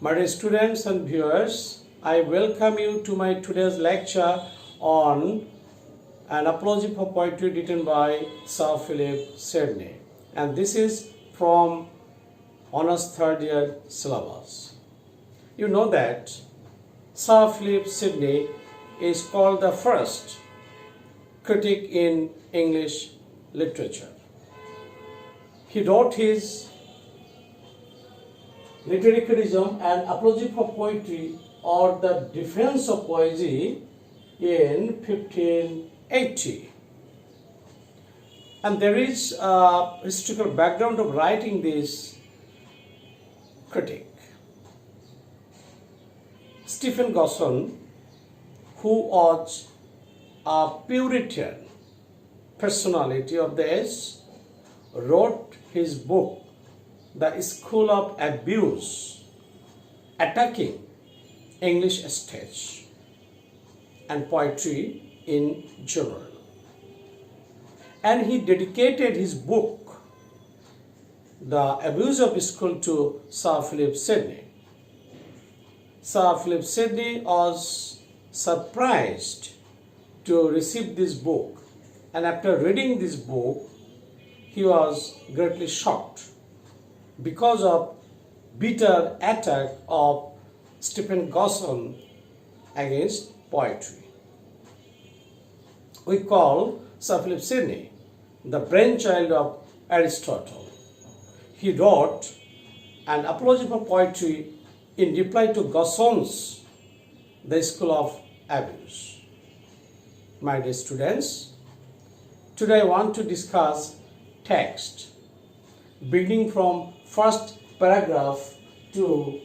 My dear students and viewers, I welcome you to my today's lecture on an apology for poetry written by Sir Philip Sidney, and this is from Honours Third Year syllabus. You know that Sir Philip Sidney is called the first critic in English literature. He wrote his literary criticism and apology for poetry or the defense of poesy in 1580. And there is a historical background of writing this critique. Stephen Gosson, who was a Puritan personality of the age, wrote his book The School of Abuse, attacking English stage and poetry in general. And he dedicated his book, The Abuse of School, to Sir Philip Sidney. Sir Philip Sidney was surprised to receive this book, and after reading this book, he was greatly shocked because of bitter attack of Stephen Gosson against poetry. We call Sir Philip Sidney the brainchild of Aristotle. He wrote an apology for poetry in reply to Gosson's The School of Abuse. My dear students, today I want to discuss text beginning from first paragraph to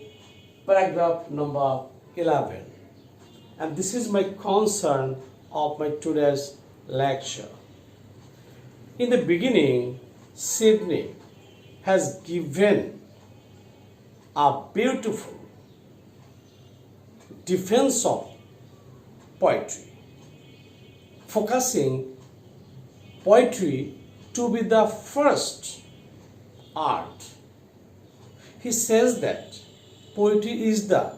paragraph number 11, and this is my concern of my today's lecture. In the beginning, Sidney has given a beautiful defense of poetry, focusing poetry to be the first art. He says that poetry is the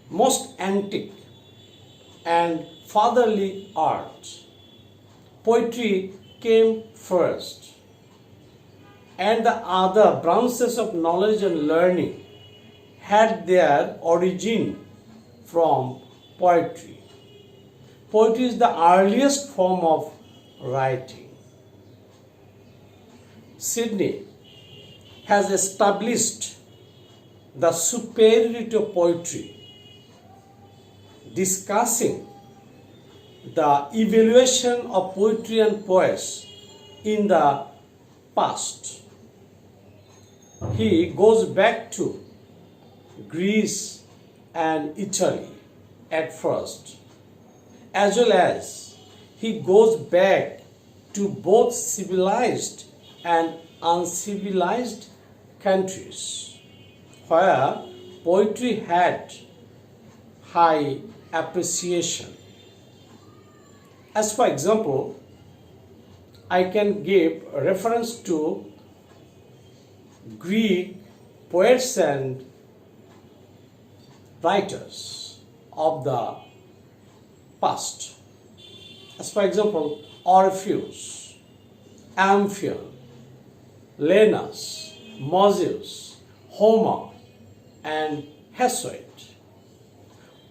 most antique and fatherly art. Poetry came first, and the other branches of knowledge and learning had their origin from poetry. Poetry is the earliest form of writing. Sidney has established the superiority of poetry, discussing the evaluation of poetry and poets in the past. He goes back to Greece and Italy at first, as well as he goes back to both civilized and uncivilized countries where poetry had high appreciation. As for example, I can give reference to Greek poets and writers of the past. As for example, Orpheus, Amphion, Lenus, Moses, Homer, and Hesiod.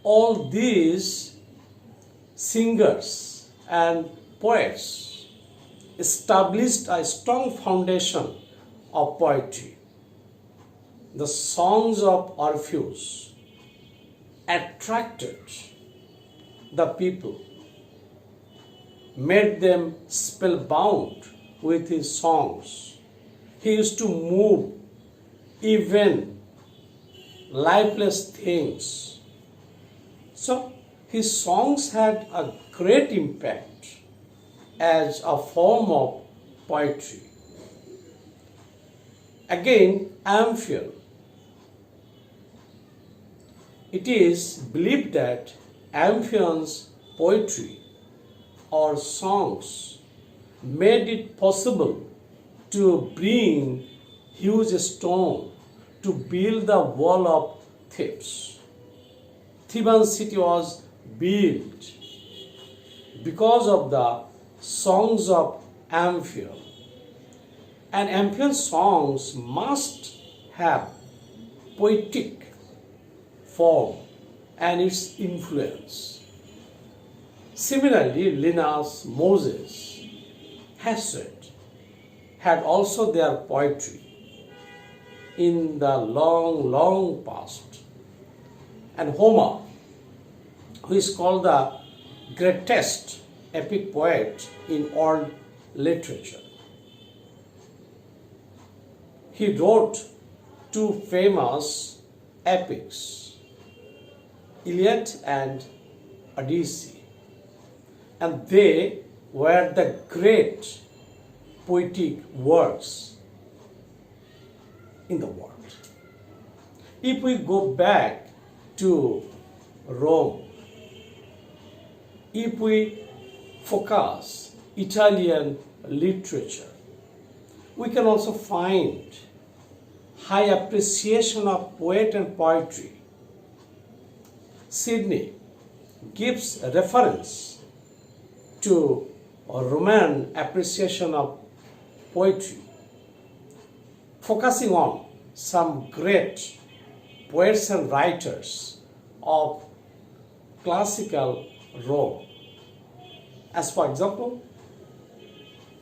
All these singers and poets established a strong foundation of poetry. The songs of Orpheus attracted the people, made them spellbound with his songs. He used to move even lifeless things. So his songs had a great impact as a form of poetry. Again, Amphion. It is believed that Amphion's poetry or songs made it possible to bring huge stone to build the wall of Thebes. Theban city was built because of the songs of Amphion. And Amphion songs must have poetic form and its influence. Similarly, Linus, Moses, Hesiod had also their poetry in the long, long past. And Homer, who is called the greatest epic poet in all literature, he wrote two famous epics, Iliad and Odyssey, and they were the great poetic works in the world. If we go back to Rome, if we focus Italian literature, we can also find high appreciation of poet and poetry. Sidney gives reference to a Roman appreciation of poetry, focusing on some great poets and writers of classical Rome. As for example,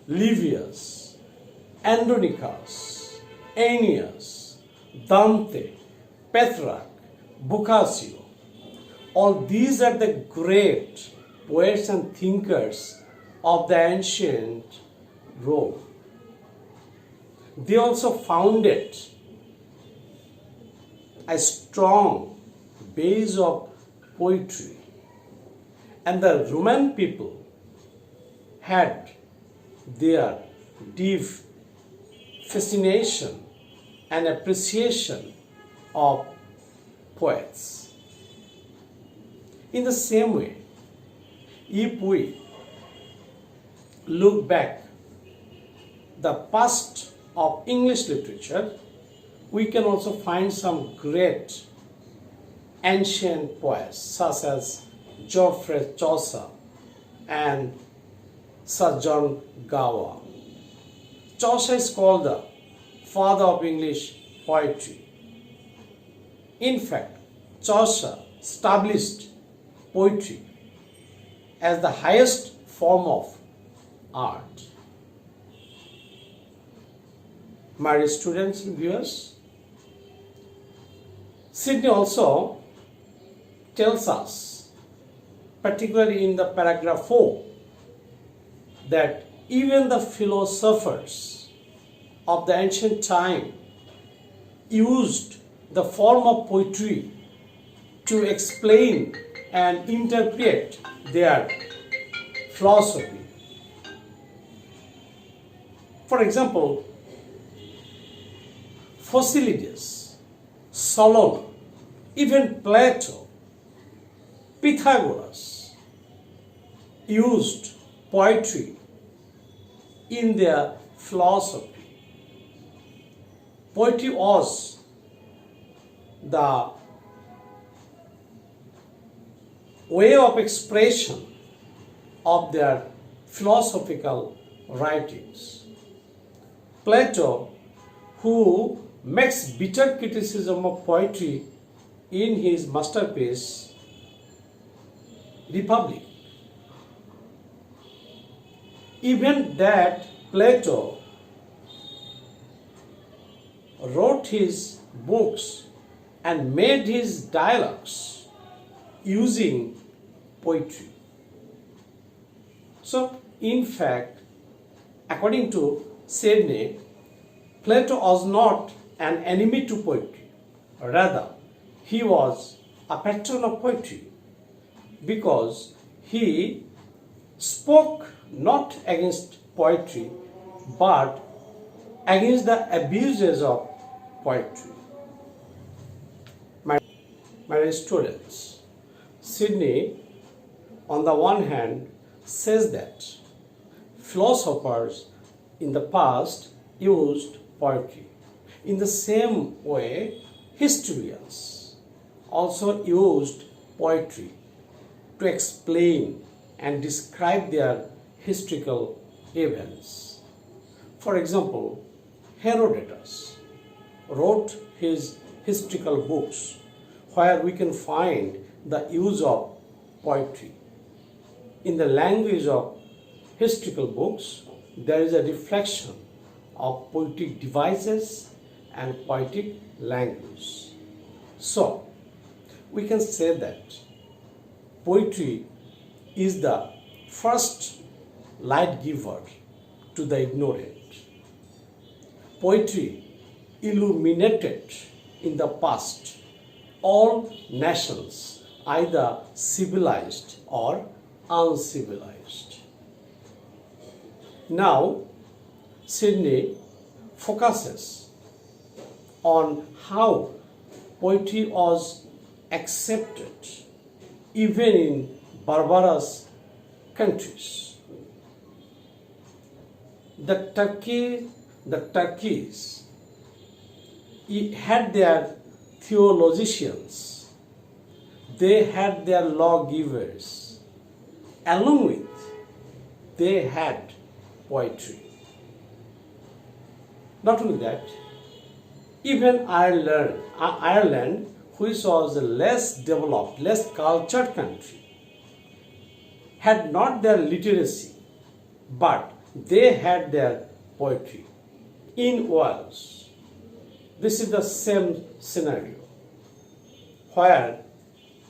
Livius, Andronicus, Aeneas, Dante, Petrarch, Boccaccio. All these are the great poets and thinkers of the ancient Rome. They also founded a strong base of poetry, and the Roman people had their deep fascination and appreciation of poets. In the same way, if we look back the past of English literature, we can also find some great ancient poets such as Geoffrey Chaucer and Sir John Gower. Chaucer is called the father of English poetry. In fact, Chaucer established poetry as the highest form of art. My dear students and viewers, Sidney also tells us, particularly in the paragraph 4, that even the philosophers of the ancient time used the form of poetry to explain and interpret their philosophy. For example, Phocylides, Solon, even Plato, Pythagoras used poetry in their philosophy. Poetry was the way of expression of their philosophical writings. Plato, who makes bitter criticism of poetry in his masterpiece, Republic. Even that Plato wrote his books and made his dialogues using poetry. So, in fact, according to Sidney, Plato was not an enemy to poetry. Rather, he was a patron of poetry because he spoke not against poetry but against the abuses of poetry. My dear students, Sidney, on the one hand, says that philosophers in the past used poetry. In the same way, historians also used poetry to explain and describe their historical events. For example, Herodotus wrote his historical books where we can find the use of poetry. In the language of historical books, there is a reflection of poetic devices and poetic language. So, we can say that poetry is the first light giver to the ignorant. Poetry illuminated in the past all nations, either civilized or uncivilized. Now, Sydney focuses on how poetry was accepted even in barbarous countries. The Turkeys had their theologians, they had their lawgivers, along with they had poetry. Not only that, even Ireland, which was a less developed, less cultured country, had not their literacy, but they had their poetry. In Wales, this is the same scenario, where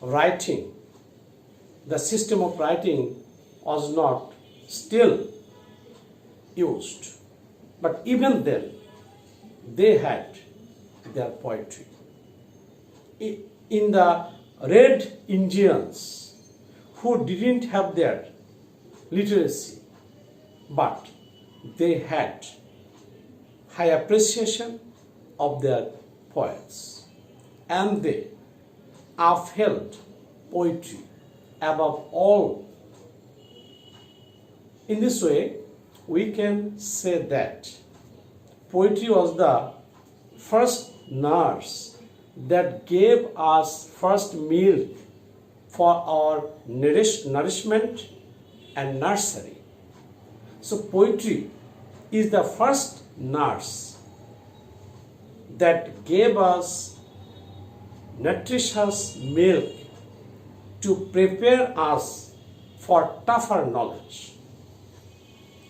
writing, the system of writing was not still used, but even then they had their poetry. In the Red Indians, who didn't have their literacy, but they had high appreciation of their poets, and they upheld poetry above all. In this way, we can say that poetry was the first nurse that gave us first milk for our nourishment and nursery. So poetry is the first nurse that gave us nutritious milk to prepare us for tougher knowledge.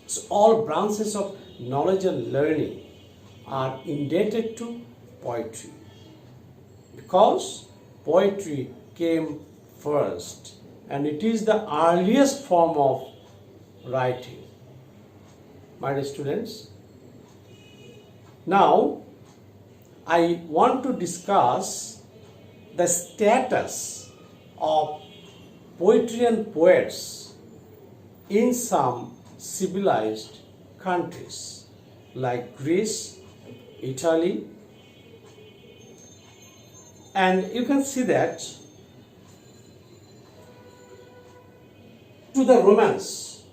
So all branches of knowledge and learning are indebted to poetry, because poetry came first and it is the earliest form of writing. My dear students, now I want to discuss the status of poetry and poets in some civilized countries like Greece, Italy, and you can see that to the Romans,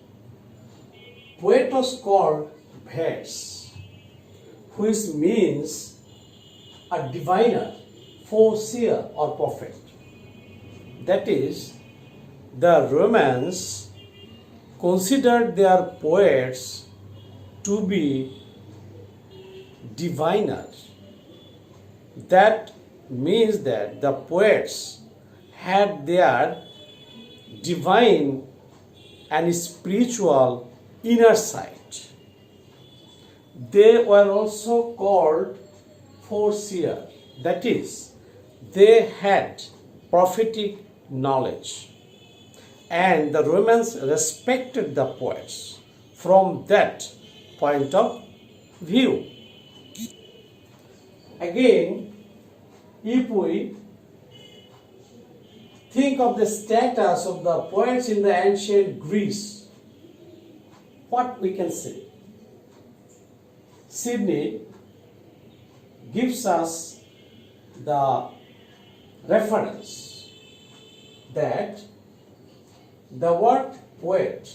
poet was called Ves, which means a diviner, foreseer or prophet. That is, the Romans considered their poets to be diviners. That means that the poets had their divine and spiritual inner sight. They were also called foreseer. That is, they had prophetic knowledge. And the Romans respected the poets from that point of view. Again, if we think of the status of the poets in the ancient Greece, what we can say? Sydney gives us the reference that the word poet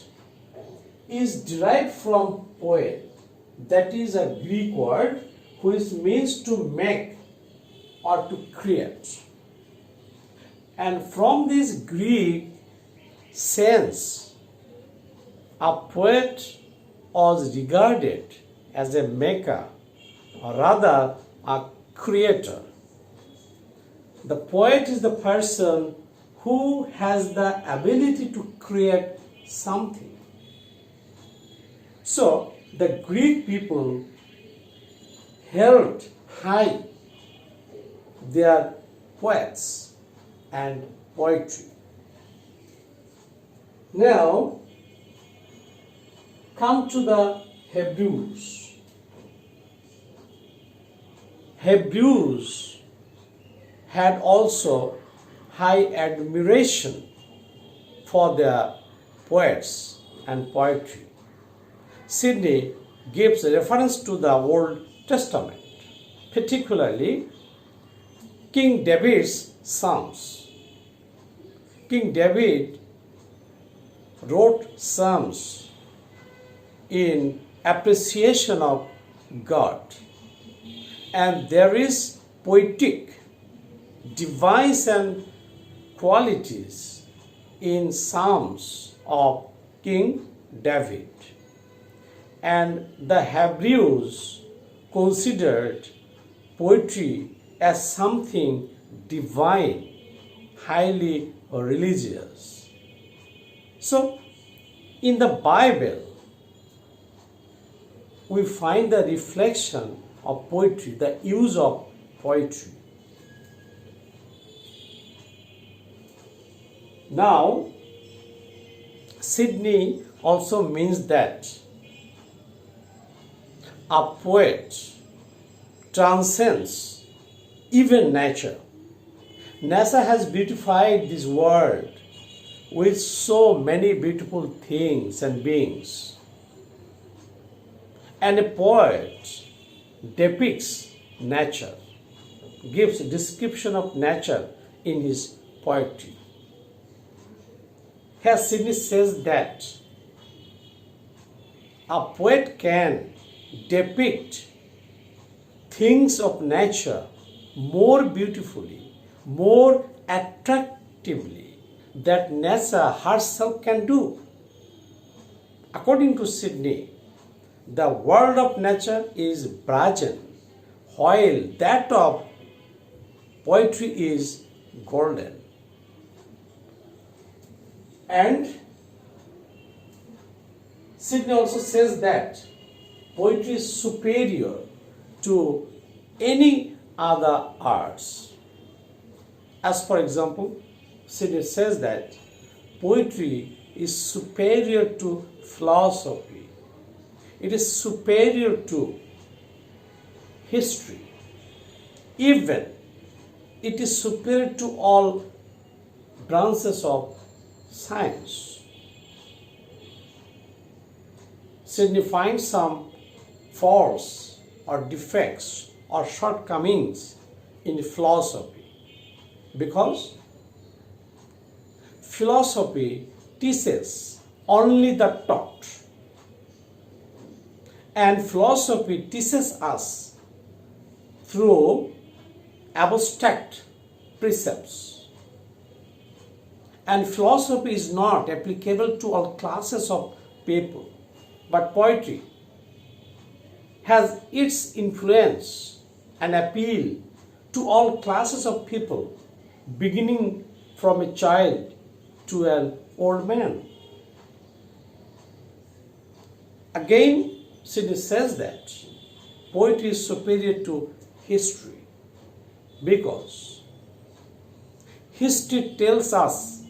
is derived from poem, that is a Greek word which means to make or to create. And from this Greek sense, a poet was regarded as a maker, or rather a creator. The poet is the person who has the ability to create something. So the Greek people held high their poets and poetry. Now come to the Hebrews. Hebrews had also high admiration for their poets and poetry. Sidney gives reference to the Old Testament, particularly King David's Psalms. King David wrote psalms in appreciation of God, and there is poetic device and qualities in psalms of King David. And the Hebrews considered poetry as something divine, highly religious. So, in the Bible, we find the reflection of poetry, the use of poetry. Now, Sidney also means that a poet transcends even nature. NASA has beautified this world with so many beautiful things and beings. And a poet depicts nature, gives a description of nature in his poetry. Here Sidney says that a poet can depict things of nature more beautifully, more attractively than nature herself can do. According to Sidney, the world of nature is brazen, while that of poetry is golden. And Sidney also says that poetry is superior to any other arts. As for example, Sidney says that poetry is superior to philosophy. It is superior to history. Even it is superior to all branches of science. Sidney finds some faults or defects or shortcomings in philosophy because philosophy teaches only the taught, and philosophy teaches us through abstract precepts, and philosophy is not applicable to all classes of people, but poetry has its influence and appeal to all classes of people, beginning from a child to an old man. Again, Sidney says that poetry is superior to history because history tells us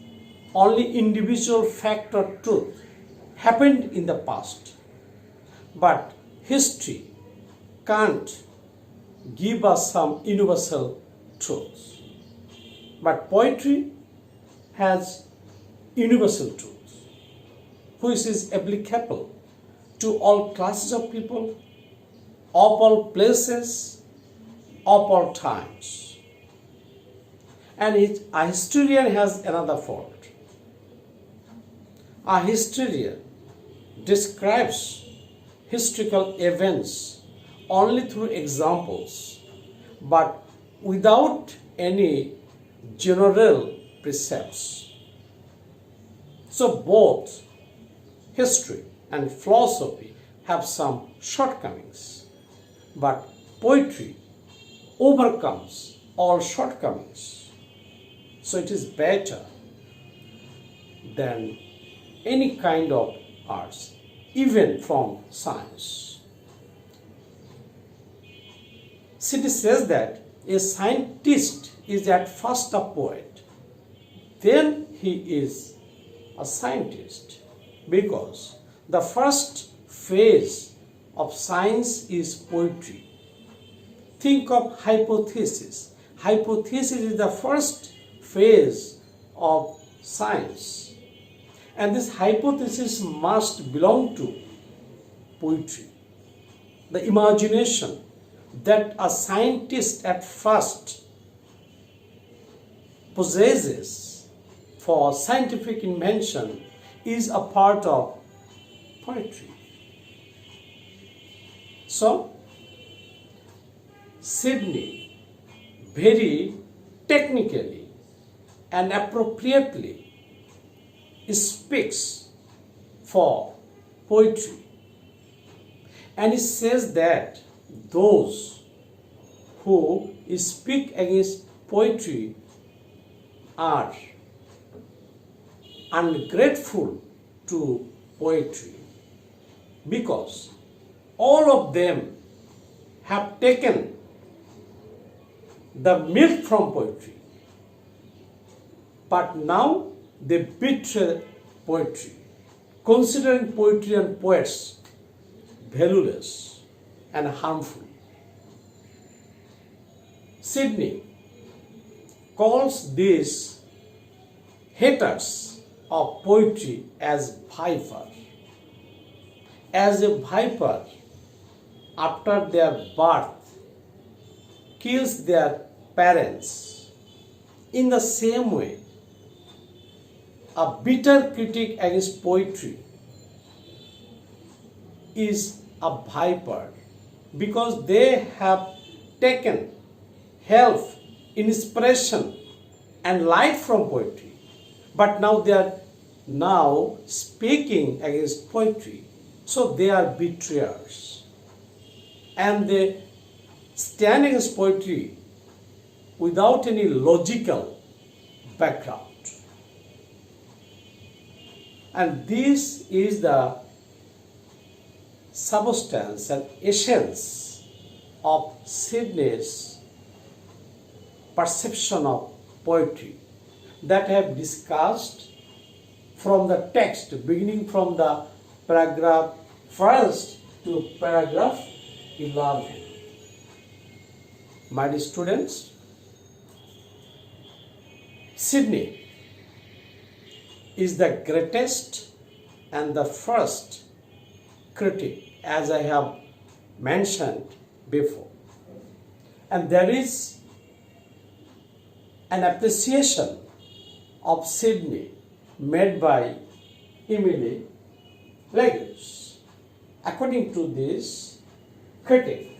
only individual fact or truth happened in the past, but history can't give us some universal truths. But poetry has universal truths, which is applicable to all classes of people, of all places, of all times. And a historian has another fault. A historian describes historical events only through examples, but without any general precepts. So both history and philosophy have some shortcomings, but poetry overcomes all shortcomings. So it is better than any kind of arts, even from science. Sidney says that a scientist is at first a poet, then he is a scientist, because the first phase of science is poetry. Think of hypothesis. Hypothesis is the first phase of science, and this hypothesis must belong to poetry. The imagination that a scientist at first possesses for scientific invention is a part of poetry. So, Sidney very technically and appropriately speaks for poetry, and he says that those who speak against poetry are ungrateful to poetry, because all of them have taken the milk from poetry, but now they betray poetry, considering poetry and poets valueless and harmful. Sidney calls these haters of poetry as viper. As a viper, after their birth, kills their parents, in the same way, a bitter critic against poetry is a viper, because they have taken help, inspiration and light from poetry, but now they are now speaking against poetry. So they are betrayers, and they stand against poetry without any logical background. And this is the substance and essence of Sidney's perception of poetry that I have discussed from the text, beginning from the paragraph 1st to paragraph 11. My dear students, Sidney is the greatest and the first critic, as I have mentioned before. And there is an appreciation of Sidney made by Emily Legus. According to this critic,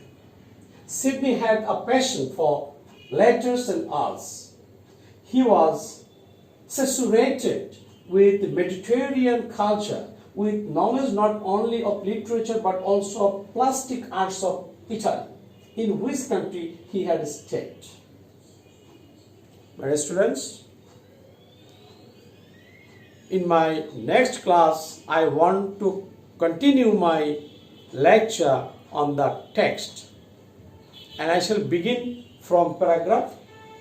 Sidney had a passion for letters and arts. He was saturated with Mediterranean culture, with knowledge not only of literature but also of plastic arts of Italy, in which country he had stayed. My dear students, in my next class, I want to continue my lecture on the text, and I shall begin from paragraph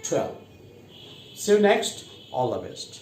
12. See you next. All the best.